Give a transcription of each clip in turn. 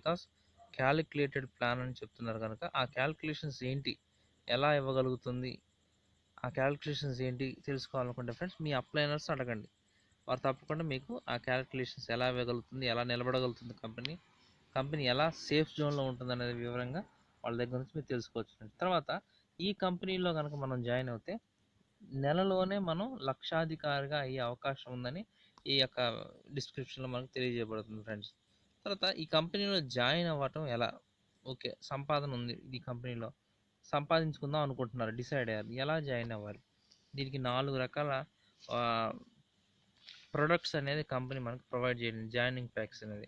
Because calculated plan అని చెప్తున్నారు కనుక ఆ క్యాలిక్యులేషన్స్ ఏంటి, ఎలా ఇవ్వగలుగుతుంది, ఆ క్యాలిక్యులేషన్స్ ఏంటి తెలుసుకోవాలనుకుంటే ఫ్రెండ్స్ మీ అప్లైనర్స్ అడగండి. వారు తప్పకుండా మీకు ఆ క్యాలిక్యులేషన్స్ ఎలా ఇవ్వగలుగుతుంది, ఎలా నిలబడగలుగుతుంది కంపెనీ ఎలా సేఫ్ జోన్లో ఉంటుంది అనేది వివరంగా వాళ్ళ దగ్గర నుంచి మీరు తెలుసుకోవచ్చు ఫ్రెండ్స్. తర్వాత ఈ కంపెనీలో కనుక మనం జాయిన్ అవుతే నెలలోనే మనం లక్షాధికారిగా అయ్యే అవకాశం ఉందని ఈ యొక్క డిస్క్రిప్షన్లో మనకు తెలియజేయబడుతుంది ఫ్రెండ్స్. తర్వాత ఈ కంపెనీలో జాయిన్ అవ్వటం ఎలా, ఓకే సంపాదన ఉంది ఈ కంపెనీలో, సంపాదించుకుందాం అనుకుంటున్నారు, డిసైడ్ అయ్యారు, ఎలా జాయిన్ అవ్వాలి. దీనికి 4 రకాల ప్రొడక్ట్స్ అనేది కంపెనీ మనకు ప్రొవైడ్ చేయండి, జాయినింగ్ ప్యాక్స్ అనేది.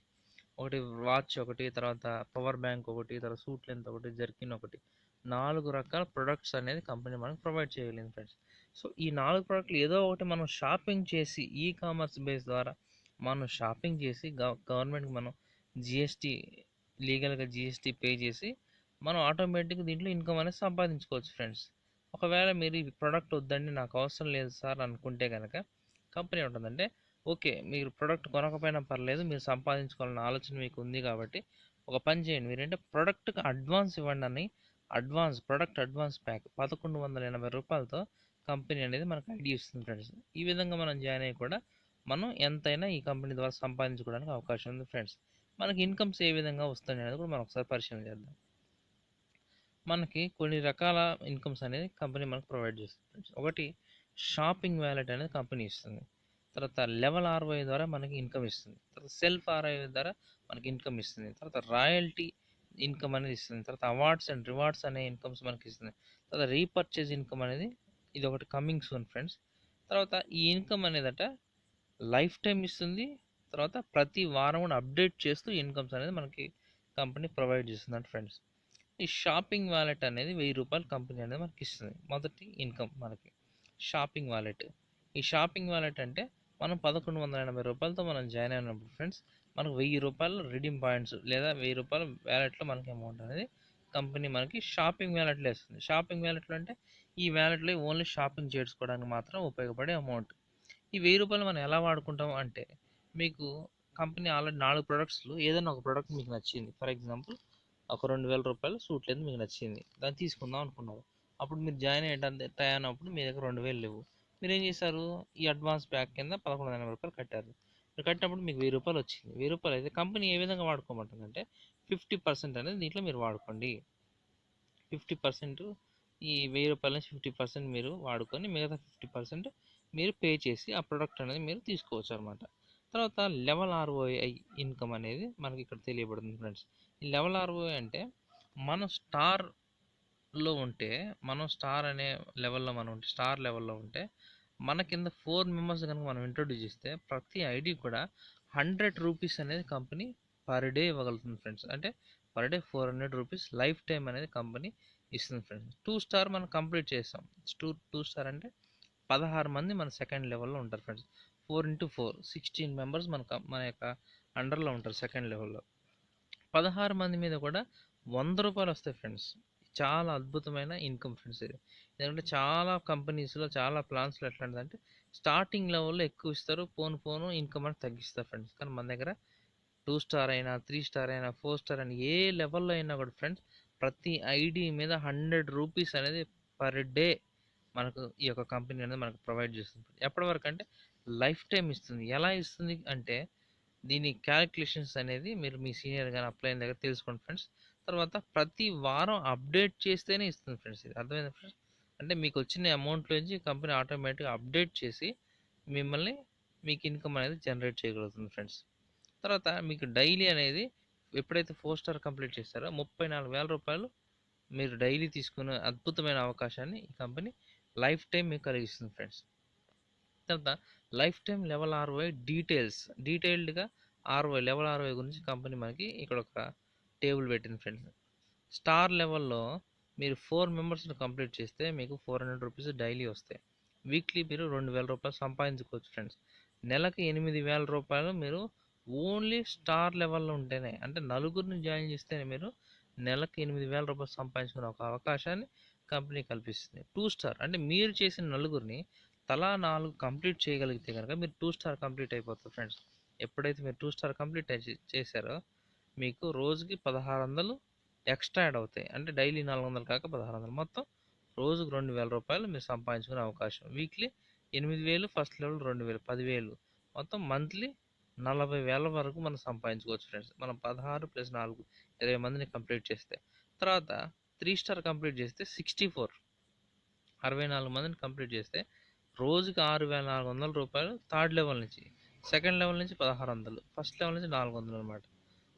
ఒకటి వాచ్, ఒకటి తర్వాత పవర్ బ్యాంక్, ఒకటి తర్వాత సూట్ లెంత్, ఒకటి జర్కిన్, ఒకటి 4 రకాల ప్రొడక్ట్స్ అనేది కంపెనీ మనకు ప్రొవైడ్ చేయగలిగింది ఫ్రెండ్స్. సో ఈ 4 ప్రొడక్ట్లు ఏదో ఒకటి మనం షాపింగ్ చేసి ఈ కామర్స్ బేస్ ద్వారా మనం షాపింగ్ చేసి గవర్నమెంట్కి మనం జిఎస్టీ లీగల్గా జిఎస్టీ పే చేసి మనం ఆటోమేటిక్గా దీంట్లో ఇన్కమ్ అనేది సంపాదించుకోవచ్చు ఫ్రెండ్స్. ఒకవేళ మీరు ఈ ప్రోడక్ట్ వద్దండి నాకు అవసరం లేదు సార్ అనుకుంటే కనుక కంపెనీ ఉంటుందంటే ఓకే మీరు ప్రోడక్ట్ కొనకపోయినా పర్లేదు, మీరు సంపాదించుకోవాలన్న ఆలోచన మీకు ఉంది కాబట్టి ఒక పని చేయండి, మీరంటే ప్రోడక్ట్కి అడ్వాన్స్ ఇవ్వండి అని ప్రోడక్ట్ అడ్వాన్స్ ప్యాక్ 1180 రూపాయలతో కంపెనీ అనేది మనకు ఐడి ఇస్తుంది ఫ్రెండ్స్. ఈ విధంగా మనం జాయిన్ అయ్యి కూడా మనం ఎంతైనా ఈ కంపెనీ ద్వారా సంపాదించుకోవడానికి అవకాశం ఉంది ఫ్రెండ్స్. మనకి ఇన్కమ్స్ ఏ విధంగా వస్తాయి అనేది కూడా మనం ఒకసారి పరిశీలన చేద్దాం. మనకి కొన్ని రకాల ఇన్కమ్స్ అనేది కంపెనీ మనకు ప్రొవైడ్ చేస్తుంది ఫ్రెండ్స్. ఒకటి షాపింగ్ వ్యాలెట్ అనేది కంపెనీ ఇస్తుంది. తర్వాత లెవెల్ ఆర్ఓఐ ద్వారా మనకి ఇన్కమ్ ఇస్తుంది. తర్వాత సెల్ఫ్ ఆర్ఓఐ ద్వారా మనకి ఇన్కమ్ ఇస్తుంది. తర్వాత రాయల్టీ ఇన్కమ్ అనేది ఇస్తుంది. తర్వాత అవార్డ్స్ అండ్ రివార్డ్స్ అనే ఇన్కమ్స్ మనకి ఇస్తుంది. తర్వాత రీపర్చేజ్ ఇన్కమ్ అనేది ఇది ఒకటి కమింగ్ సూన్ ఫ్రెండ్స్. తర్వాత ఈ ఇన్కమ్ అనేదట లైఫ్ టైం ఇస్తుంది. తర్వాత ప్రతి వారం కూడా అప్డేట్ చేస్తూ ఇన్కమ్స్ అనేది మనకి కంపెనీ ప్రొవైడ్ చేస్తుంది అంటే ఫ్రెండ్స్. ఈ షాపింగ్ వాలెట్ అనేది 1000 రూపాయలు కంపెనీ అనేది మనకి ఇస్తుంది. మొదటి ఇన్కమ్ మనకి షాపింగ్ వాలెట్. ఈ షాపింగ్ వాలెట్ అంటే మనం 1180 రూపాయలతో మనం జాయిన్ అయినప్పుడు ఫ్రెండ్స్ మనకు 1000 రూపాయలు రిడీమ్ పాయింట్స్ లేదా 1000 రూపాయల వ్యాలెట్లో మనకి అమౌంట్ అనేది కంపెనీ మనకి షాపింగ్ వ్యాలెట్లో ఇస్తుంది. షాపింగ్ వ్యాలెట్లో అంటే ఈ వ్యాలెట్లో ఓన్లీ షాపింగ్ చేసుకోవడానికి మాత్రం ఉపయోగపడే అమౌంట్. ఈ 1000 రూపాయలు మనం ఎలా వాడుకుంటాం అంటే మీకు కంపెనీ ఆల్రెడీ 4 ప్రొడక్ట్స్లో ఏదైనా ఒక ప్రోడక్ట్ మీకు నచ్చింది, ఫర్ ఎగ్జాంపుల్ ఒక 2000 రూపాయలు సూట్ లేదు మీకు నచ్చింది, దాన్ని తీసుకుందాం అనుకున్నారు. అప్పుడు మీరు జాయిన్ అయ్యేటప్పుడు టైం అయినప్పుడు మీ దగ్గర 2000 లేవు. మీరు ఏం చేశారు, ఈ అడ్వాన్స్ ప్యాక్ కింద 1180 రూపాయలు కట్టారు. మీరు కట్టినప్పుడు మీకు 1000 రూపాయలు వచ్చింది. 1000 రూపాయలు అయితే కంపెనీ ఏ విధంగా వాడుకోమంటుందంటే 50% అనేది దీంట్లో మీరు వాడుకోండి. 50% ఈ 1000 రూపాయల నుంచి 50% మీరు వాడుకొని మిగతా 50% మీరు పే చేసి ఆ ప్రోడక్ట్ అనేది మీరు తీసుకోవచ్చు అనమాట. తర్వాత లెవెల్ ఆర్ఓఐ ఇన్కమ్ అనేది మనకి ఇక్కడ తెలియబడుతుంది ఫ్రెండ్స్. ఈ లెవెల్ ఆర్ఓఐ అంటే మనం స్టార్లో ఉంటే, మనం స్టార్ అనే లెవెల్లో మనం ఉంటే, స్టార్ లెవెల్లో ఉంటే మన కింద 4 మెంబర్స్ కనుక మనం ఇంట్రొడ్యూస్ చేస్తే ప్రతి ఐడి కూడా 100 రూపీస్ అనేది కంపెనీ పర్ డే ఇవ్వగలుగుతుంది ఫ్రెండ్స్. అంటే per day 400 rupees life time అనేది కంపెనీ ఇస్తుంది ఫ్రెండ్స్. 2 స్టార్ మనం కంప్లీట్ చేస్తాం. 2 స్టార్ అంటే 16 మంది మన సెకండ్ లెవెల్లో ఉంటారు ఫ్రెండ్స్. 4x4 16 మెంబర్స్ మన యొక్క అండర్లో ఉంటారు సెకండ్ లెవెల్లో. 16 మంది మీద కూడా 100 రూపాయలు వస్తాయి ఫ్రెండ్స్. చాలా అద్భుతమైన ఇన్కమ్ ఫ్రెండ్స్ ఇది. ఎందుకంటే చాలా కంపెనీస్లో చాలా ప్లాన్స్లో ఎట్లాంటిదంటే స్టార్టింగ్ లెవెల్లో ఎక్కువ ఇస్తారు, పోను ఇన్కమ్ అని తగ్గిస్తారు ఫ్రెండ్స్. కానీ మన దగ్గర 2 స్టార్ అయినా 3 స్టార్ అయినా 4 స్టార్ అయినా ఏ లెవెల్లో అయినా కూడా ఫ్రెండ్స్ ప్రతి ఐడి మీద 100 రూపీస్ అనేది పర్ డే మనకు ఈ యొక్క కంపెనీ అనేది మనకు ప్రొవైడ్ చేస్తుంది. ఎప్పటి వరకు అంటే లైఫ్ టైం ఇస్తుంది. ఎలా ఇస్తుంది అంటే దీని క్యాలిక్యులేషన్స్ అనేది మీరు మీ సీనియర్ కానీ అప్లై అయిన దగ్గర తెలుసుకోండి ఫ్రెండ్స్. తర్వాత ప్రతి వారం అప్డేట్ చేస్తేనే ఇస్తుంది ఫ్రెండ్స్. ఇది అర్థమైంది ఫ్రెండ్స్. అంటే మీకు వచ్చిన అమౌంట్లోంచి కంపెనీ ఆటోమేటిక్గా అప్డేట్ చేసి మిమ్మల్ని మీకు ఇన్కమ్ అనేది జనరేట్ చేయగలుగుతుంది ఫ్రెండ్స్. తర్వాత మీకు డైలీ అనేది ఎప్పుడైతే 4 స్టార్ కంప్లీట్ చేస్తారో 34,000 రూపాయలు మీరు డైలీ తీసుకునే అద్భుతమైన అవకాశాన్ని ఈ కంపెనీ లైఫ్ టైం మీకు కలిగిస్తుంది ఫ్రెండ్స్. తర్వాత లైఫ్ టైం లెవెల్ ఆర్ఓఐ డీటెయిల్డ్గా లెవెల్ ఆర్ఓఐ గురించి కంపెనీ మనకి ఇక్కడ ఒక టేబుల్ పెట్టింది ఫ్రెండ్స్. స్టార్ లెవెల్లో మీరు 4 మెంబర్స్ని కంప్లీట్ చేస్తే మీకు 400 రూపీస్ డైలీ వస్తాయి. వీక్లీ మీరు 2000 రూపాయలు సంపాదించుకోవచ్చు ఫ్రెండ్స్. నెలకి 8000 రూపాయలు మీరు ఓన్లీ స్టార్ లెవెల్లో ఉంటేనే, అంటే నలుగురిని జాయిన్ చేస్తేనే మీరు నెలకి 8000 రూపాయలు సంపాదించుకునే ఒక అవకాశాన్ని కంపెనీ కల్పిస్తుంది. 2 స్టార్ అంటే మీరు చేసిన నలుగురిని తలా 4 కంప్లీట్ చేయగలిగితే కనుక మీరు 2 స్టార్ కంప్లీట్ అయిపోతారు ఫ్రెండ్స్. ఎప్పుడైతే మీరు 2 స్టార్ కంప్లీట్ చేశారో మీకు రోజుకి 1600 ఎక్స్ట్రా యాడ్ అవుతాయి. అంటే డైలీ 400 కాక 1600 మొత్తం రోజుకు 2000 రూపాయలు మీరు సంపాదించుకునే అవకాశం. వీక్లీ 8000 ఫస్ట్ లెవెల్ 2000 10,000 మొత్తం మంత్లీ 40,000 వరకు మనం సంపాదించుకోవచ్చు ఫ్రెండ్స్. మనం 16 + 4 20 మందిని కంప్లీట్ చేస్తే. తర్వాత 3 స్టార్ కంప్లీట్ చేస్తే 64 64 మందిని కంప్లీట్ చేస్తే రోజుకి 6,400 రూపాయలు థర్డ్ లెవెల్ నుంచి. సెకండ్ లెవెల్ నుంచి 1600, ఫస్ట్ లెవెల్ నుంచి 400 అనమాట.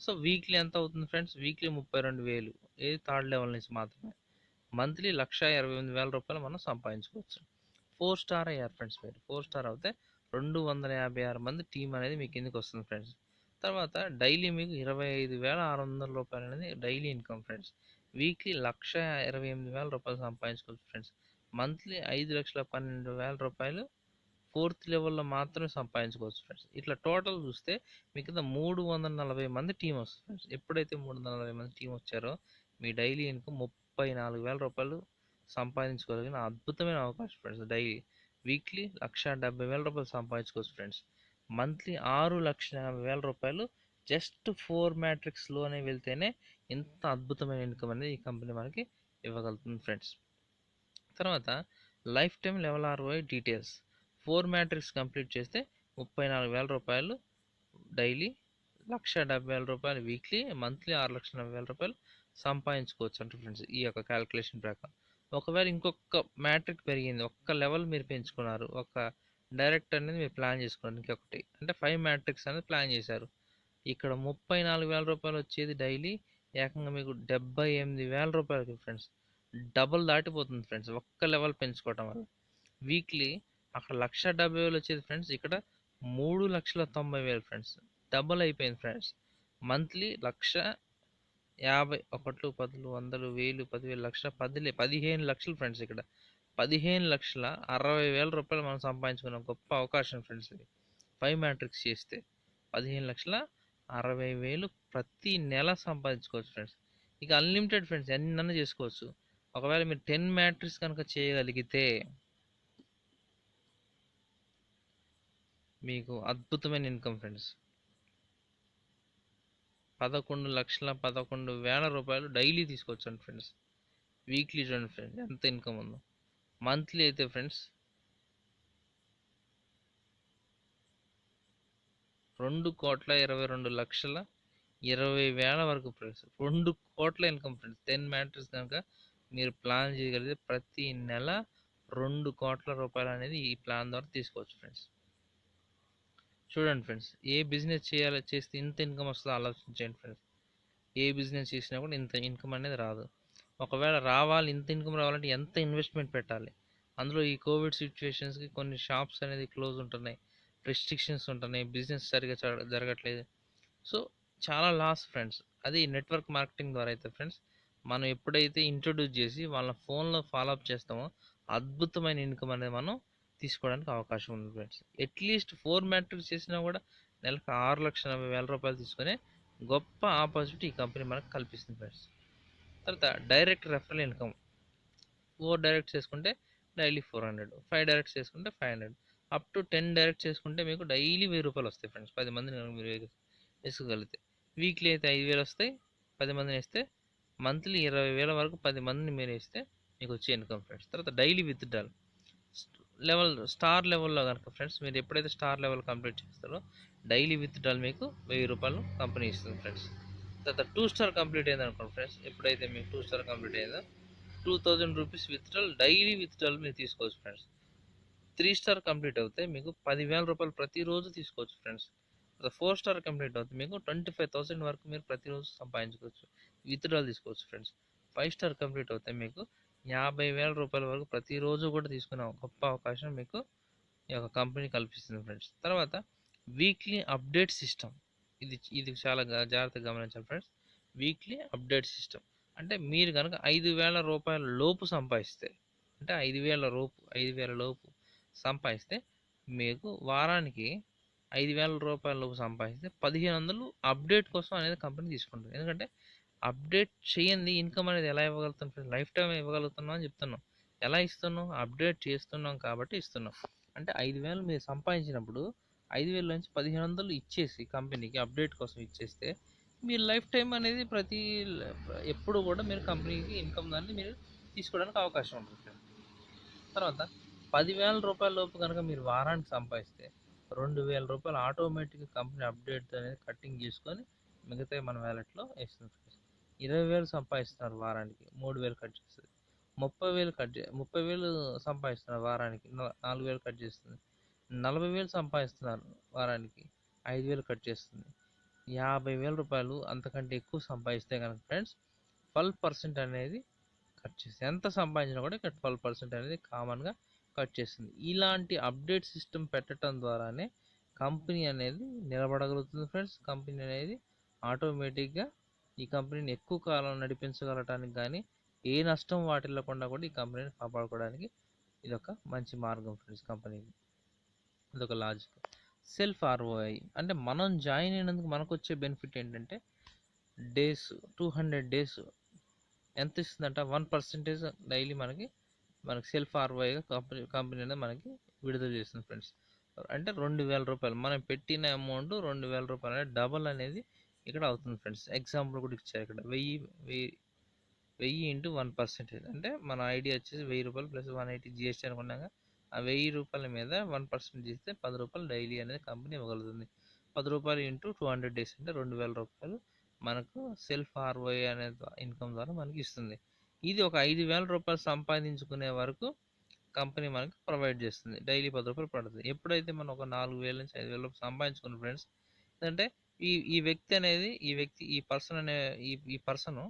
సో వీక్లీ ఎంత అవుతుంది ఫ్రెండ్స్? వీక్లీ 32,000 ఏది థర్డ్ లెవెల్ నుంచి మాత్రమే. మంత్లీ 1,28,000 రూపాయలు మనం సంపాదించుకోవచ్చు. 4 స్టార్ అయ్యారు ఫ్రెండ్స్ మీరు. 4 స్టార్ అవుతే 256 మంది టీం అనేది మీకు కిందకి వస్తుంది ఫ్రెండ్స్. తర్వాత డైలీ మీకు 25,600 రూపాయలు అనేది డైలీ ఇన్కమ్ ఫ్రెండ్స్. వీక్లీ 1,28,000 రూపాయలు సంపాదించుకోవచ్చు ఫ్రెండ్స్. మంత్లీ 5,12,000 రూపాయలు ఫోర్త్ లెవెల్లో మాత్రమే సంపాదించుకోవచ్చు ఫ్రెండ్స్. ఇట్లా టోటల్ చూస్తే మీకు 340 మంది టీం వస్తుంది ఫ్రెండ్స్. ఎప్పుడైతే 340 మంది టీం వచ్చారో మీ డైలీ ఇన్కమ్ 34,000 రూపాయలు సంపాదించుకోగలిగిన అద్భుతమైన అవకాశం ఫ్రెండ్స్. డైలీ వీక్లీ 1,70,000 రూపాయలు సంపాదించుకోవచ్చు ఫ్రెండ్స్. మంత్లీ 6,50,000 రూపాయలు జస్ట్ 4 మ్యాట్రిక్స్లోనే వెళ్తేనే ఇంత అద్భుతమైన ఇన్కమ్ అనేది ఈ కంపెనీ మనకి ఇవ్వగలుగుతుంది ఫ్రెండ్స్. తర్వాత life time level ROI details 4 matrix complete చేస్తే 34,000 రూపాయలు డైలీ, 1,70,000 రూపాయలు వీక్లీ, మంత్లీ 6,40,000 రూపాయలు సంపాదించుకోవచ్చు అంటే ఫ్రెండ్స్ ఈ యొక్క క్యాలిక్యులేషన్ ప్రకారం. ఒకవేళ ఇంకొక మ్యాట్రిక్ పెరిగింది, ఒక్క లెవెల్ మీరు పెంచుకున్నారు, ఒక డైరెక్ట్ అనేది మీరు ప్లాన్ చేసుకున్నారు, ఇంకొకటి అంటే 5 మ్యాట్రిక్స్ అనేది ప్లాన్ చేశారు. ఇక్కడ 34,000 రూపాయలు వచ్చేది డైలీ ఏకంగా మీకు 78,000 రూపాయలకి ఫ్రెండ్స్. డబుల్ దాటిపోతుంది ఫ్రెండ్స్ ఒక్క లెవెల్ పెంచుకోవటం వల్ల. వీక్లీ అక్కడ 1,70,000 వచ్చేది ఫ్రెండ్స్, ఇక్కడ 3,90,000 ఫ్రెండ్స్. డబుల్ అయిపోయింది ఫ్రెండ్స్. మంత్లీ 1,50,000 ఒకట్లు 10 100 1000 10,000 లక్ష 15 లక్షలు ఫ్రెండ్స్. ఇక్కడ 15,60,000 రూపాయలు మనం సంపాదించుకున్న గొప్ప అవకాశం ఫ్రెండ్స్ ఇది. 5 మ్యాట్రిక్స్ చేస్తే 15,60,000 ప్రతి నెల సంపాదించుకోవచ్చు ఫ్రెండ్స్. ఇక అన్లిమిటెడ్ ఫ్రెండ్స్, ఎన్నన్నా చేసుకోవచ్చు. ఒకవేళ మీరు 10 మ్యాట్రిక్స్ కనుక చేయగలిగితే మీకు అద్భుతమైన ఇన్కమ్ ఫ్రెండ్స్. 11,11,000 రూపాయలు డైలీ తీసుకోవచ్చు ఫ్రెండ్స్. వీక్లీ చూడండి ఫ్రెండ్స్ ఎంత ఇన్కమ్ ఉందో. మంత్లీ అయితే ఫ్రెండ్స్ 2,22,20,000 వరకు ఫ్రెండ్స్. 2 కోట్ల ఇన్కమ్ ఫ్రెండ్స్. 10 మ్యాట్రిక్స్ కనుక మీరు ప్లాన్ చేయగలిగితే ప్రతి నెల 2 కోట్ల రూపాయలు అనేది ఈ ప్లాన్ ద్వారా తీసుకోవచ్చు ఫ్రెండ్స్. చూడండి ఫ్రెండ్స్, ఏ బిజినెస్ చేస్తే ఇంత ఇన్కమ్ వస్తుందో ఆలోచించండి ఫ్రెండ్స్. ఏ బిజినెస్ చేసినా కూడా ఇంత ఇన్కమ్ అనేది రాదు. ఒకవేళ రావాలి, ఇంత ఇన్కమ్ రావాలంటే ఎంత ఇన్వెస్ట్మెంట్ పెట్టాలి. అందులో ఈ కోవిడ్ సిచ్యువేషన్స్కి కొన్ని షాప్స్ అనేది క్లోజ్ ఉంటున్నాయి, రెస్ట్రిక్షన్స్ ఉంటున్నాయి, బిజినెస్ సరిగా జరగట్లేదు. సో చాలా లాస్ ఫ్రెండ్స్. అది నెట్వర్క్ మార్కెటింగ్ ద్వారా అయితే ఫ్రెండ్స్ మనం ఎప్పుడైతే ఇంట్రొడ్యూస్ చేసి వాళ్ళ ఫోన్లో ఫాలోఅప్ చేస్తామో అద్భుతమైన ఇన్కమ్ అనేది మనం తీసుకోవడానికి అవకాశం ఉంది ఫ్రెండ్స్. అట్లీస్ట్ 4 మ్యాట్రిక్స్ చేసినా కూడా నెలకు 6,40,000 రూపాయలు తీసుకునే గొప్ప ఆపర్చునిటీ ఈ కంపెనీ మనకు కల్పిస్తుంది ఫ్రెండ్స్. తర్వాత డైరెక్ట్ రెఫరల్ ఇన్కమ్ 4 డైరెక్ట్ చేసుకుంటే డైలీ 400, 5 డైరెక్ట్ చేసుకుంటే 500, అప్ టు 10 డైరెక్ట్ చేసుకుంటే మీకు డైలీ 1,000 రూపాయలు వస్తాయి ఫ్రెండ్స్. 10 మందిని మీరు వేసుకోగలిగితే వీక్లీ అయితే 5,000 వస్తాయి. 10 మందిని వేస్తే మంత్లీ 20,000 వరకు 10 మందిని మీరు వేస్తే మీకు వచ్చే ఇన్కమ్ ఫ్రెండ్స్. తర్వాత డైలీ విత్డ్రాల్ స్టార్ లెవెల్లో కనుక ఫ్రెండ్స్ మీరు ఎప్పుడైతే స్టార్ లెవెల్ కంప్లీట్ చేస్తారో డైలీ విత్డ్రాల్ మీకు 1,000 రూపాయలు కంపెనీ ఇస్తుంది ఫ్రెండ్స్. తర్వాత 2 స్టార్ కంప్లీట్ అయింది అనుకోండి ఫ్రెండ్స్, ఎప్పుడైతే మీకు 2 స్టార్ కంప్లీట్ అయిందో 2,000 రూపీస్ విత్డ్రాల్ డైలీ విత్డ్రాల్ మీరు తీసుకోవచ్చు ఫ్రెండ్స్. 3 స్టార్ కంప్లీట్ అవుతే మీకు 10,000 రూపాయలు ప్రతిరోజు తీసుకోవచ్చు ఫ్రెండ్స్. 4 స్టార్ కంప్లీట్ అవుతుంది మీకు 25,000 వరకు మీరు ప్రతిరోజు సంపాదించుకోవచ్చు, విత్డ్రాల్ తీసుకోవచ్చు ఫ్రెండ్స్. 5 స్టార్ కంప్లీట్ అవుతే మీకు 50,000 రూపాయల వరకు ప్రతిరోజు కూడా తీసుకునే గొప్ప అవకాశం మీకు ఈ యొక్క కంపెనీ కల్పిస్తుంది ఫ్రెండ్స్. తర్వాత వీక్లీ అప్డేట్ సిస్టమ్, ఇది చాలా జాగ్రత్తగా గమనించాలి ఫ్రెండ్స్. వీక్లీ అప్డేట్ సిస్టమ్ అంటే మీరు కనుక 5,000 రూపాయల లోపు సంపాదిస్తే, అంటే 5,000 లోపు సంపాదిస్తే మీకు వారానికి 5,000 రూపాయల లోపు సంపాదిస్తే 1,500 అప్డేట్ కోసం అనేది కంపెనీ తీసుకుంటుంది. ఎందుకంటే అప్డేట్ చేయండి ఇన్కమ్ అనేది ఎలా ఇవ్వగలుగుతాం ఫ్రెండ్స్? లైఫ్ టైం ఇవ్వగలుగుతున్నాం అని చెప్తున్నాం. ఎలా ఇస్తున్నాం? అప్డేట్ చేస్తున్నాం కాబట్టి ఇస్తున్నాం. అంటే 5,000 మీరు సంపాదించినప్పుడు 5,000 నుంచి 1,500 ఇచ్చేసి కంపెనీకి అప్డేట్ కోసం ఇచ్చేస్తే మీ లైఫ్ టైం అనేది ఎప్పుడు కూడా మీరు కంపెనీకి ఇన్కమ్ దాన్ని మీరు తీసుకోవడానికి అవకాశం ఉంటుంది. తర్వాత 10,000 రూపాయల లోపు కనుక మీరు వారానికి సంపాదిస్తే 2,000 రూపాయలు ఆటోమేటిక్గా కంపెనీ అప్డేట్ అనేది కట్టింగ్ చేసుకొని మిగతా మన వ్యాలెట్లో వేస్తుంది. 20,000 సంపాదిస్తున్నారు వారానికి, 3,000 కట్ చేస్తుంది. 30,000 సంపాదిస్తున్నారు వారానికి, 4,000 కట్ చేస్తుంది. 40,000 సంపాదిస్తున్నారు వారానికి, 5,000 కట్ చేస్తుంది. 50,000 రూపాయలు అంతకంటే ఎక్కువ సంపాదిస్తే కనుక ఫ్రెండ్స్ 12% అనేది కట్ చేస్తుంది. ఎంత సంపాదించినా కూడా ఇక్కడ 12% అనేది కామన్గా కట్ చేస్తుంది. ఇలాంటి అప్డేట్ సిస్టమ్ పెట్టడం ద్వారానే కంపెనీ అనేది నిలబడగలుగుతుంది ఫ్రెండ్స్. కంపెనీ అనేది ఆటోమేటిక్గా ఈ కంపెనీని ఎక్కువ కాలం నడిపించగలటానికి కానీ ఏ నష్టం వాటిల్లకుండా కూడా ఈ కంపెనీని కాపాడుకోవడానికి ఇదొక మంచి మార్గం ఫ్రెండ్స్. కంపెనీకి ఇదొక లాజిక్. సెల్ఫ్ ఆర్ఓఐ అంటే మనం జాయిన్ అయినందుకు మనకు వచ్చే బెనిఫిట్ ఏంటంటే డేస్ 200 డేస్ ఎంత ఇస్తుందంట 1% డైలీ మనకి సెల్ఫ్ ఆర్ఓఐగా కంపెనీ అనేది మనకి విడుదల చేస్తుంది ఫ్రెండ్స్. అంటే 2,000 రూపాయలు మనం పెట్టిన అమౌంట్ 2,000 రూపాయలు అనేది డబల్ అనేది ఇక్కడ అవుతుంది ఫ్రెండ్స్. ఎగ్జాంపుల్ కూడా ఇచ్చారు ఇక్కడ 1000 ఇంటూ 1% అంటే మన ఐడియా వచ్చేసి 1,000 రూపాయలు ప్లస్ 180 జిఎస్టీ అనుకున్నాక ఆ 1,000 రూపాయల మీద 1% చేస్తే 10 రూపాయలు డైలీ అనేది కంపెనీ ఇవ్వగలుగుతుంది. 10 రూపాయలు ఇంటూ 200 డేస్ అంటే 2,000 రూపాయలు మనకు సెల్ఫ్ ఆర్ఓఐ అనే ఇన్కమ్ ద్వారా మనకి ఇస్తుంది. ఇది ఒక 5,000 రూపాయలు సంపాదించుకునే వరకు కంపెనీ మనకి ప్రొవైడ్ చేస్తుంది. డైలీ 10 రూపాయలు పడుతుంది. ఎప్పుడైతే మనం ఒక 4,000 నుంచి 5,000 రూపాయలు సంపాదించుకున్న ఫ్రెండ్స్ అంటే ఈ వ్యక్తి అనేది ఈ పర్సన్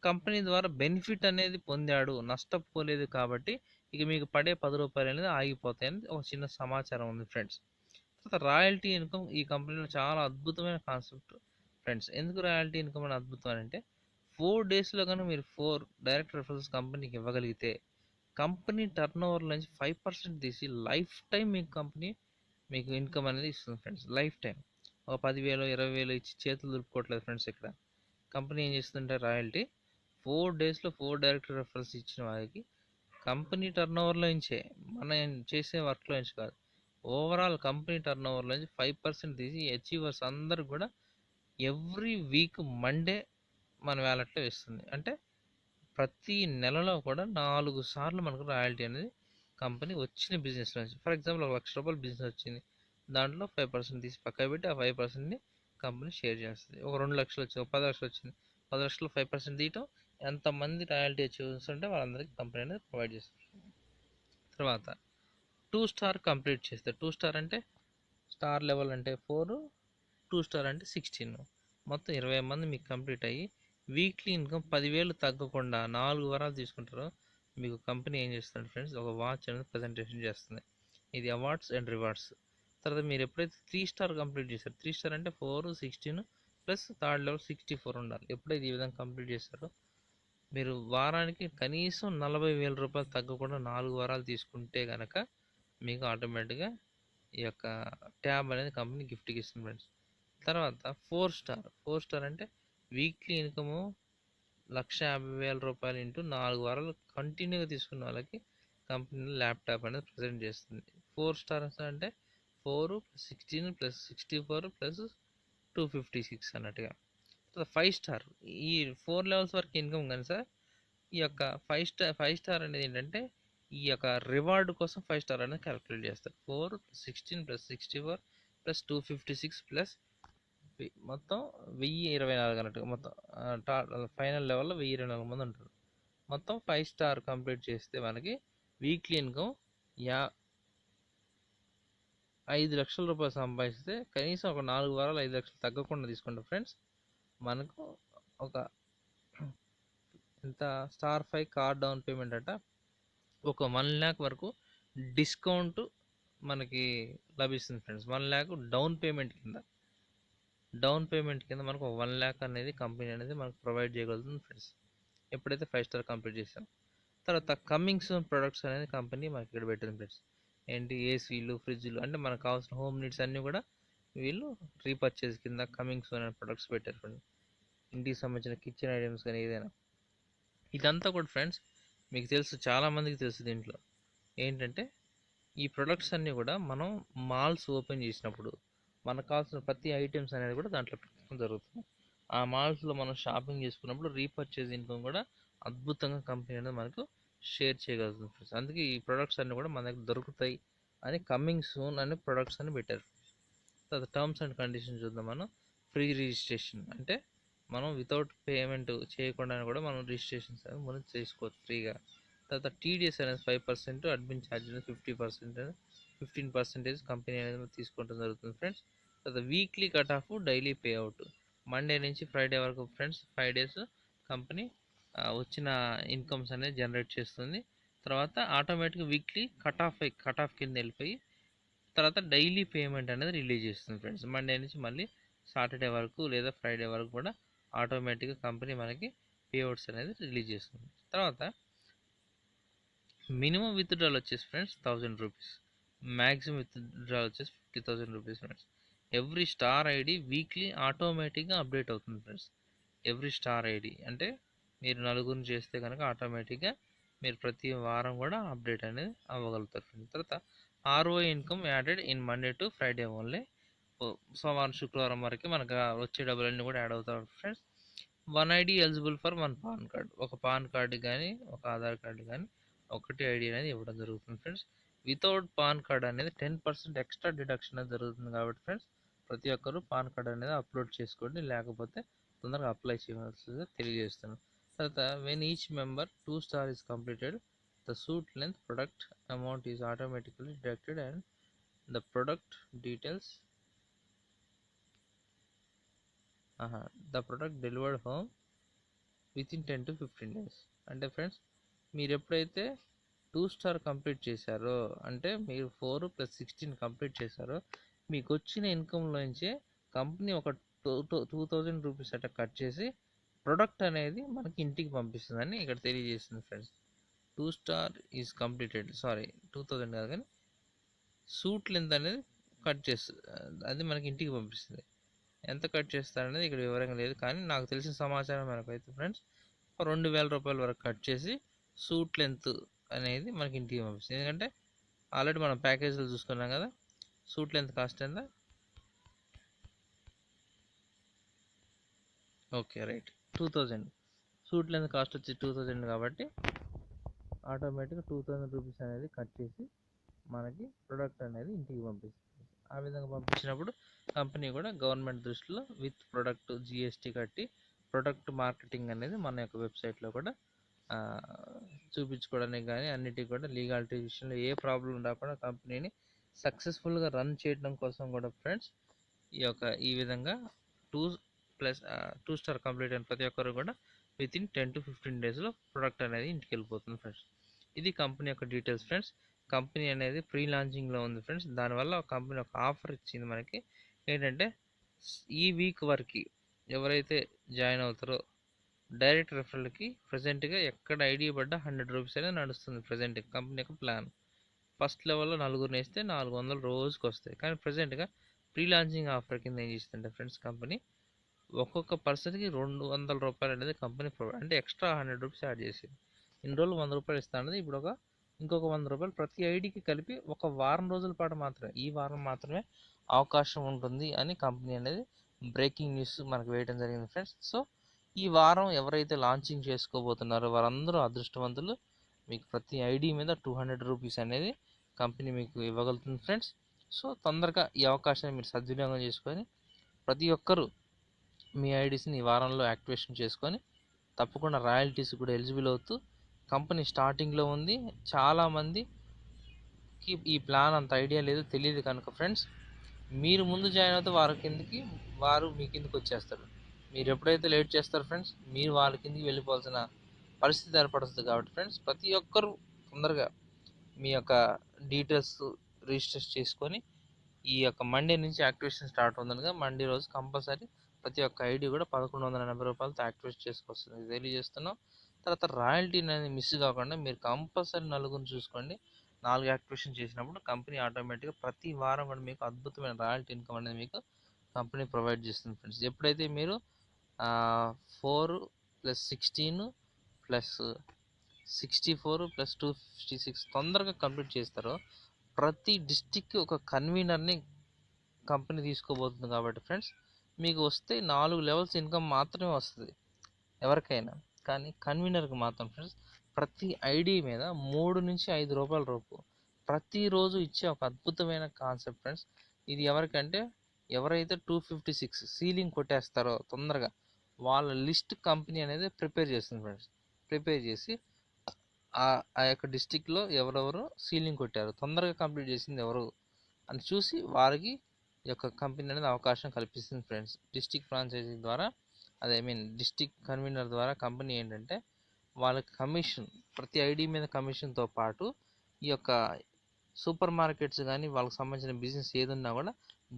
కంపెనీ ద్వారా బెనిఫిట్ అనేది పొందాడు, నష్టపోలేదు. కాబట్టి ఇక మీకు పడే 10 రూపాయలు అనేది ఆగిపోతాయని ఒక చిన్న సమాచారం ఉంది ఫ్రెండ్స్. తర్వాత రాయల్టీ ఇన్కమ్ ఈ కంపెనీలో చాలా అద్భుతమైన కాన్సెప్ట్ ఫ్రెండ్స్. ఎందుకు రాయల్టీ ఇన్కమ్ అని అద్భుతం అంటే 4 డేస్లో కనుక మీరు 4 డైరెక్ట్ రిఫరల్స్ కంపెనీకి ఇవ్వగలిగితే కంపెనీ టర్న్ ఓవర్ నుంచి 5% తీసి లైఫ్ టైం మీకు ఇన్కమ్ అనేది ఇస్తుంది ఫ్రెండ్స్. లైఫ్ టైం ఒక 10,000 20,000 ఇచ్చి చేతులు దులుపుకోవట్లేదు ఫ్రెండ్స్. ఇక్కడ కంపెనీ ఏం చేస్తుందంటే రాయల్టీ 4 డేస్లో 4 డైరెక్ట్ రెఫరల్స్ ఇచ్చిన వారికి కంపెనీ టర్న్ ఓవర్లో నుంచే, మనం చేసే వర్క్లో నుంచి కాదు, ఓవరాల్ కంపెనీ టర్న్ ఓవర్లో నుంచి 5% తీసి అచీవర్స్ అందరికి కూడా ఎవ్రీ వీక్ మండే మన వ్యాలెట్లో ఇస్తుంది. అంటే ప్రతి నెలలో కూడా 4 సార్లు మనకు రాయల్టీ అనేది కంపెనీ వచ్చిన బిజినెస్ నుంచి. ఫర్ ఎగ్జాంపుల్ 1,00,000 రూపాయలు బిజినెస్ వచ్చింది, దాంట్లో 5% తీసి పక్కన పెట్టి ఆ 5%ని కంపెనీ షేర్ చేస్తుంది. ఒక 2 లక్షలు వచ్చింది, ఒక 10 లక్షలు వచ్చింది, 10 లక్షలు 5% తీయటం, ఎంతమంది రాయల్టీ అచీవర్స్ ఉంటే వాళ్ళందరికీ కంపెనీ అనేది ప్రొవైడ్ చేస్తుంది. తర్వాత 2 స్టార్ కంప్లీట్ చేస్తే, 2 స్టార్ అంటే స్టార్ లెవెల్ అంటే 4, 2 స్టార్ అంటే 16, మొత్తం 20 మంది మీకు కంప్లీట్ అయ్యి వీక్లీ ఇన్కమ్ 10,000 తగ్గకుండా 4 వారాలు తీసుకుంటారో మీకు కంపెనీ ఏం చేస్తుంది ఫ్రెండ్స్, ఒక వాచ్ అనేది ప్రజెంటేషన్ చేస్తుంది. ఇది అవార్డ్స్ అండ్ రివార్డ్స్. తర్వాత మీరు ఎప్పుడైతే 3 స్టార్ కంప్లీట్ చేశారు, 3 స్టార్ అంటే 4, 16 ప్లస్ థర్డ్ లెవెల్ 64 ఉండాలి. ఎప్పుడైతే ఈ విధంగా కంప్లీట్ చేస్తారో మీరు వారానికి కనీసం 40,000 రూపాయలు తగ్గకుండా 4 వారాలు తీసుకుంటే కనుక మీకు ఆటోమేటిక్గా ఈ యొక్క ట్యాబ్ అనేది కంపెనీ గిఫ్ట్కి ఇస్తుంది ఫ్రెండ్స్. తర్వాత 4 స్టార్ అంటే వీక్లీ ఇన్కము 1,50,000 రూపాయలు ఇంటూ 4 వారాలు కంటిన్యూగా తీసుకున్న వాళ్ళకి కంపెనీ ల్యాప్టాప్ అనేది ప్రజెంట్ చేస్తుంది. 4 స్టార్స్ అంటే 4 + 16 + 64 + 256 అన్నట్టుగా. 5 స్టార్ ఈ 4 లెవెల్స్ వరకు ఇన్కమ్ కానీ సార్, ఈ యొక్క 5 స్టార్ అనేది ఏంటంటే ఈ యొక్క రివార్డ్ కోసం 5 స్టార్ అనేది క్యాలిక్యులేట్ చేస్తారు. 4 + 16 + 64 + 256 మొత్తం 1,024 అన్నట్టుగా. మొత్తం ఫైనల్ లెవెల్లో 1,024 మంది ఉంటారు. మొత్తం 5 స్టార్ కంప్లీట్ చేస్తే మనకి వీక్లీ ఇన్కమ్ 5 లక్షల రూపాయలు సంపాదిస్తే కనీసం ఒక 4 వారాలు 5 లక్షలు తగ్గకుండా తీసుకుంటాం ఫ్రెండ్స్. మనకు ఒక ఇంత స్టార్ 5 కార్ డౌన్ పేమెంట్ అట ఒక 1 ల్యాక్ వరకు డిస్కౌంట్ మనకి లభిస్తుంది ఫ్రెండ్స్. 1 ల్యాక్ డౌన్ పేమెంట్ కింద మనకు 1 ల్యాక్ అనేది కంపెనీ అనేది మనకు ప్రొవైడ్ చేయగలుగుతుంది ఫ్రెండ్స్, ఎప్పుడైతే 5 స్టార్ కంప్లీట్ చేసాం. తర్వాత కమింగ్ సూన్ ప్రొడక్ట్స్ అనేది కంపెనీ మనకి ఇక్కడ పెట్టింది ఫ్రెండ్స్. ఏంటి, ఏసీలు, ఫ్రిడ్జ్లు, అంటే మనకు కావాల్సిన హోమ్ నీడ్స్ అన్నీ కూడా వీళ్ళు రీపర్చేజ్ కింద కమింగ్ సూన్ అనే ప్రొడక్ట్స్ పెట్టారు ఫ్రెండ్స్. ఇంటికి సంబంధించిన కిచెన్ ఐటమ్స్ కానీ ఏదైనా, ఇదంతా కూడా ఫ్రెండ్స్ మీకు తెలుసు, చాలామందికి తెలుసు. దీంట్లో ఏంటంటే ఈ ప్రొడక్ట్స్ అన్నీ కూడా మనం మాల్స్ ఓపెన్ చేసినప్పుడు మనకు కావాల్సిన ప్రతి ఐటమ్స్ అనేది కూడా దాంట్లో పెట్టడం జరుగుతుంది. ఆ మాల్స్లో మనం షాపింగ్ చేసుకున్నప్పుడు రీపర్చేజ్ ఇన్కమ్ కూడా అద్భుతంగా కంపెనీ అనేది మనకు షేర్ చేయగలుగుతుంది ఫ్రెండ్స్. అందుకే ఈ ప్రొడక్ట్స్ అన్నీ కూడా మన దగ్గర దొరుకుతాయి అని కమింగ్ సూన్ అనే ప్రొడక్ట్స్ అని పెట్టారు. తర్వాత టర్మ్స్ అండ్ కండిషన్స్ చూద్దాం. మనం ఫ్రీ రిజిస్ట్రేషన్ అంటే మనం వితౌట్ పేమెంట్ చేయకుండా కూడా మనం రిజిస్ట్రేషన్స్ అనేది మనం చేసుకోవచ్చు ఫ్రీగా. తర్వాత టీడీఎస్ అనేది 5%, అడ్మిన్ ఛార్జ్ అనేది 50%, 15% కంపెనీ అనేది తీసుకుంటూ జరుగుతుంది ఫ్రెండ్స్. తర్వాత weekly cut off, daily pay out, Monday నుంచి ఫ్రైడే వరకు ఫ్రెండ్స్ 5 డేస్ కంపెనీ వచ్చిన ఇన్కమ్స్ అనేది జనరేట్ చేస్తుంది. తర్వాత ఆటోమేటిక్గా వీక్లీ కట్ ఆఫ్ కింద వెళ్ళిపోయి తర్వాత డైలీ పేమెంట్ అనేది రిలీజ్ చేస్తుంది ఫ్రెండ్స్. మండే నుంచి మళ్ళీ సాటర్డే వరకు లేదా ఫ్రైడే వరకు కూడా ఆటోమేటిక్గా కంపెనీ మనకి పేఅవుట్స్ అనేది రిలీజ్ చేస్తుంది. తర్వాత మినిమం విత్డ్రాల్ వచ్చేసి ఫ్రెండ్స్ 1000 రూపీస్, మ్యాక్సిమం విత్డ్రాల్ వచ్చేసి 50,000 rupees friends. Every star ID weekly ఆటోమేటిక్గా అప్డేట్ అవుతుంది ఫ్రెండ్స్. ఎవ్రీ స్టార్ ఐడి అంటే మీరు నలుగురిని చేస్తే కనుక ఆటోమేటిక్గా మీరు ప్రతి వారం కూడా అప్డేట్ అనేది అవ్వగలుగుతారు ఫ్రెండ్స్. తర్వాత ROI income added in Monday to Friday only. సోమవారం శుక్రవారం వరకు మనకు వచ్చే డబ్బులన్నీ కూడా యాడ్ అవుతాయి friends. 1 ID eligible for 1 pan card, ఒక పాన్ కార్డు కానీ ఒక ఆధార్ కార్డు కానీ ఒకటి ఐడి అనేది ఇవ్వడం జరుగుతుంది ఫ్రెండ్స్. వితౌట్ పాన్ కార్డ్ అనేది 10% ఎక్స్ట్రా డిడక్షన్ అనేది జరుగుతుంది కాబట్టి ఫ్రెండ్స్ ప్రతి ఒక్కరు పాన్ కార్డ్ అనేది అప్లోడ్ చేసుకోండి, లేకపోతే తొందరగా అప్లై చేయాల్సిందిగా తెలియజేస్తున్నాను. తర్వాత when each member 2 star is completed, the suit length product amount is automatically deducted and the product details the product delivered home within 10 to 15 days. అంటే ఫ్రెండ్స్ మీరు ఎప్పుడైతే 2 స్టార్ కంప్లీట్ చేశారో అంటే మీరు 4 + 16 కంప్లీట్ చేశారో మీకు వచ్చిన ఇన్కంలోంచి కంపెనీ ఒక 2000 రూపీస్ అట్లా కట్ చేసి ప్రొడక్ట్ అనేది మనకి ఇంటికి పంపిస్తుందని ఇక్కడ తెలియజేస్తుంది friends. 2 star is completed, sorry 2000 కాదు కానీ సూట్ లెంత్ అనేది కట్ చేస్తుంది, అది మనకి ఇంటికి పంపిస్తుంది. ఎంత కట్ చేస్తారనేది ఇక్కడ వివరంగా లేదు, కానీ నాకు తెలిసిన సమాచారం మనకైతే ఫ్రెండ్స్ 2000 రూపాయల వరకు కట్ చేసి సూట్ లెంత్ అనేది మనకి ఇంటికి పంపిస్తుంది. ఎందుకంటే ఆల్రెడీ మనం ప్యాకేజీలు చూసుకున్నాం కదా, సూట్ లెంత్ కాస్ట్ ఎంత, okay right 2000, suit length cost వచ్చి 2000 కాబట్టి ఆటోమేటిక్గా 2000 రూపీస్ అనేది కట్ చేసి మనకి ప్రొడక్ట్ అనేది ఇంటికి పంపిస్తుంది. ఆ విధంగా పంపించినప్పుడు కంపెనీ కూడా గవర్నమెంట్ దృష్టిలో విత్ ప్రొడక్ట్ జిఎస్టీ కట్టి ప్రొడక్ట్ మార్కెటింగ్ అనేది మన యొక్క వెబ్సైట్లో కూడా చూపించుకోవడానికి కానీ అన్నిటికీ కూడా లీగాలిటీ విషయంలో ఏ ప్రాబ్లం రాకుండా కంపెనీని సక్సెస్ఫుల్గా రన్ చేయడం కోసం కూడా ఫ్రెండ్స్ ఈ విధంగా 2 స్టార్ కంప్లీట్ అయిన ప్రతి ఒక్కరు కూడా వితిన్ 10 to 15 డేస్లో ప్రొడక్ట్ అనేది ఇంటికి వెళ్ళిపోతుంది ఫ్రెండ్స్. ఇది కంపెనీ యొక్క డీటెయిల్స్ ఫ్రెండ్స్. కంపెనీ అనేది ప్రీ లాంచింగ్లో ఉంది ఫ్రెండ్స్. దానివల్ల కంపెనీ ఒక ఆఫర్ ఇచ్చింది మనకి ఏంటంటే ఈ వీక్ వరకు ఎవరైతే జాయిన్ అవుతారో డైరెక్ట్ రెఫరల్కి ప్రజెంట్గా ఎక్కడ ఐడి పడ్డా 100 రూపీస్ అనేది నడుస్తుంది. ప్రజెంట్ కంపెనీ యొక్క ప్లాన్ ఫస్ట్ లెవెల్లో నలుగురిని వేస్తే 400 రోజుకి వస్తాయి. కానీ ప్రజెంట్గా ప్రీ లాంచింగ్ ఆఫర్ కింద ఏం చేస్తుంటే ఫ్రెండ్స్ కంపెనీ ఒక్కొక్క పర్సన్కి 200 రూపాయలు అనేది కంపెనీ ప్రొవైడ్ అంటే ఎక్స్ట్రా 100 రూపీస్ యాడ్ చేసింది. ఇన్ని రోజులు 100 రూపాయలు ఇస్తా అనేది ఇప్పుడు ఇంకొక 100 రూపాయలు ప్రతి ఐడికి కలిపి ఒక వారం రోజుల పాటు మాత్రమే, ఈ వారం మాత్రమే అవకాశం ఉంటుంది అని కంపెనీ అనేది బ్రేకింగ్ న్యూస్ మనకు వేయడం జరిగింది ఫ్రెండ్స్. సో ఈ వారం ఎవరైతే లాంచింగ్ చేసుకోబోతున్నారో వారందరూ అదృష్టవంతులు. మీకు ప్రతి ఐడి మీద 200 రూపీస్ అనేది కంపెనీ మీకు ఇవ్వగలుగుతుంది ఫ్రెండ్స్. సో తొందరగా ఈ అవకాశాన్ని మీరు సద్వినియోగం చేసుకొని ప్రతి ఒక్కరూ మీ ఐడీస్ని ఈ వారంలో యాక్టివేషన్ చేసుకొని తప్పకుండా రాయల్టీస్ కూడా ఎలిజిబుల్ అవుతూ కంపెనీ స్టార్టింగ్లో ఉంది. చాలామందికి ఈ ప్లాన్ అంత ఐడియా లేదు, తెలియదు కనుక ఫ్రెండ్స్ మీరు ముందు జాయిన్ అవుతే వారు మీ కిందకి వచ్చేస్తారు. మీరు ఎప్పుడైతే లేట్ చేస్తారో ఫ్రెండ్స్ మీరు వాళ్ళ కిందకి వెళ్ళిపోవాల్సిన పరిస్థితి ఏర్పడుతుంది. కాబట్టి ఫ్రెండ్స్ ప్రతి ఒక్కరూ తొందరగా మీ యొక్క డీటెయిల్స్ రిజిస్టర్ చేసుకొని ఈ యొక్క మండే నుంచి యాక్టివేషన్ స్టార్ట్ అవుతుందిగా మండే రోజు కంపల్సరీ ప్రతి ఒక్క ఐడి కూడా 1180 రూపాయలతో యాక్టివేట్ చేసుకొస్తుంది తెలియజేస్తున్నాం. తర్వాత రాయల్టీ అనేది మిస్ కాకుండా మీరు కంపల్సరీ నలుగురిని చూసుకోండి. 4 యాక్టివేషన్ చేసినప్పుడు కంపెనీ ఆటోమేటిక్గా ప్రతి వారం కూడా మీకు అద్భుతమైన రాయల్టీ ఇన్కమ్ అనేది మీకు కంపెనీ ప్రొవైడ్ చేస్తుంది ఫ్రెండ్స్. ఎప్పుడైతే మీరు 4 + 16 + 64 + 256 తొందరగా కంప్లీట్ చేస్తారో ప్రతి డిస్టిక్కి ఒక కన్వీనర్ని కంపెనీ తీసుకోబోతుంది. కాబట్టి ఫ్రెండ్స్ మీకు వస్తే 4 లెవెల్స్ ఇన్కమ్ మాత్రమే వస్తుంది ఎవరికైనా. కానీ కన్వీనర్కి మాత్రం ఫ్రెండ్స్ ప్రతి ఐడి మీద 3 నుంచి 5 రూపాయల రూపు ప్రతిరోజు ఇచ్చే ఒక అద్భుతమైన కాన్సెప్ట్ ఫ్రెండ్స్. ఇది ఎవరికంటే ఎవరైతే 256 సీలింగ్ కొట్టేస్తారో తొందరగా వాళ్ళ లిస్ట్ కంపెనీ అనేది ప్రిపేర్ చేస్తుంది ఫ్రెండ్స్. ప్రిపేర్ చేసి ఆ యొక్క డిస్టిక్లో ఎవరెవరు సీలింగ్ కొట్టారు, తొందరగా కంప్లీట్ చేసింది ఎవరు అని చూసి వారికి ఈ యొక్క కంపెనీ అనేది అవకాశం కల్పిస్తుంది ఫ్రెండ్స్. డిస్టిక్ ఫ్రాంచైజీ ద్వారా అదే డిస్టిక్ కన్వీనర్ ద్వారా కంపెనీ ఏంటంటే వాళ్ళకి కమిషన్, ప్రతి ఐడి మీద కమిషన్తో పాటు ఈ యొక్క సూపర్ మార్కెట్స్ కానీ వాళ్ళకి సంబంధించిన బిజినెస్ ఏదున్నా కూడా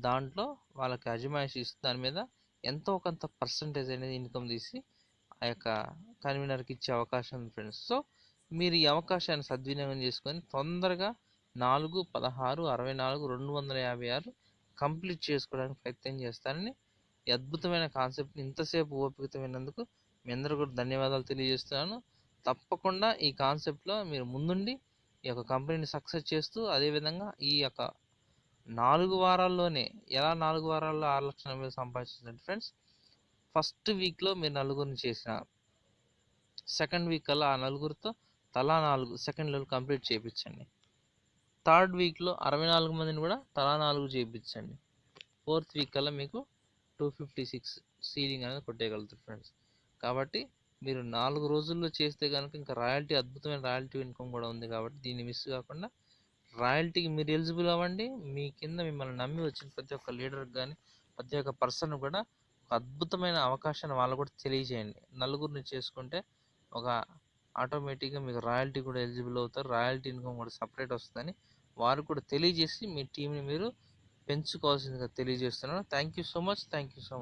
దాంట్లో వాళ్ళకి అజమాయిషి ఇస్తూ దాని మీద ఎంతో కొంత పర్సంటేజ్ అనేది ఇన్కమ్ తీసి ఆ యొక్క కన్వీనర్కి ఇచ్చే అవకాశం ఉంది ఫ్రెండ్స్. సో మీరు ఈ అవకాశాన్ని సద్వినియోగం చేసుకొని తొందరగా 4/16/64/256 కంప్లీట్ చేసుకోవడానికి ప్రయత్నం చేస్తారని ఈ అద్భుతమైన కాన్సెప్ట్ని ఇంతసేపు ఓపికతో విన్నందుకు మీ అందరూ కూడా ధన్యవాదాలు తెలియజేస్తున్నాను. తప్పకుండా ఈ కాన్సెప్ట్లో మీరు ముందుండి ఈ యొక్క కంపెనీని సక్సెస్ చేస్తూ అదేవిధంగా ఈ యొక్క 4 వారాల్లోనే ఎలా 4 వారాల్లో 6 లక్షల మీద సంపాదించిందంటే ఫ్రెండ్స్, ఫస్ట్ వీక్లో మీరు నలుగురిని చేసిన సెకండ్ వీక్ కల్లా ఆ నలుగురితో తలా 4 సెకండ్ లెవెల్ కంప్లీట్ చేయించండి. థర్డ్ వీక్లో 64 మందిని కూడా తలా 4 చేయించండి. ఫోర్త్ వీక్ కల్లా మీకు 256 సీలింగ్ అనేది కొట్టేయగలుగుతారు ఫ్రెండ్స్. కాబట్టి మీరు 4 రోజుల్లో చేస్తే కనుక ఇంకా రాయల్టీ, అద్భుతమైన రాయల్టీ ఇన్కమ్ కూడా ఉంది. కాబట్టి దీన్ని మిస్ కాకుండా రాయల్టీకి మీరు ఎలిజిబుల్ అవ్వండి. మీ కింద మిమ్మల్ని నమ్మి వచ్చిన ప్రతి ఒక్క లీడర్కి కానీ ప్రతి ఒక్క పర్సన్ కూడా ఒక అద్భుతమైన అవకాశాన్ని వాళ్ళు కూడా తెలియజేయండి. నలుగురిని చేసుకుంటే ఒక ఆటోమేటిక్గా మీకు రాయల్టీ కూడా ఎలిజిబుల్ అవుతారు, రాయల్టీ ఇన్కమ్ కూడా సపరేట్ వస్తుందని వారు కూడా తెలియజేసి మీ టీంని మీరు పెంచుకోవాల్సిందిగా తెలియజేస్తున్నాను. Thank you so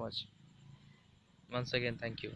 much. Once again thank you.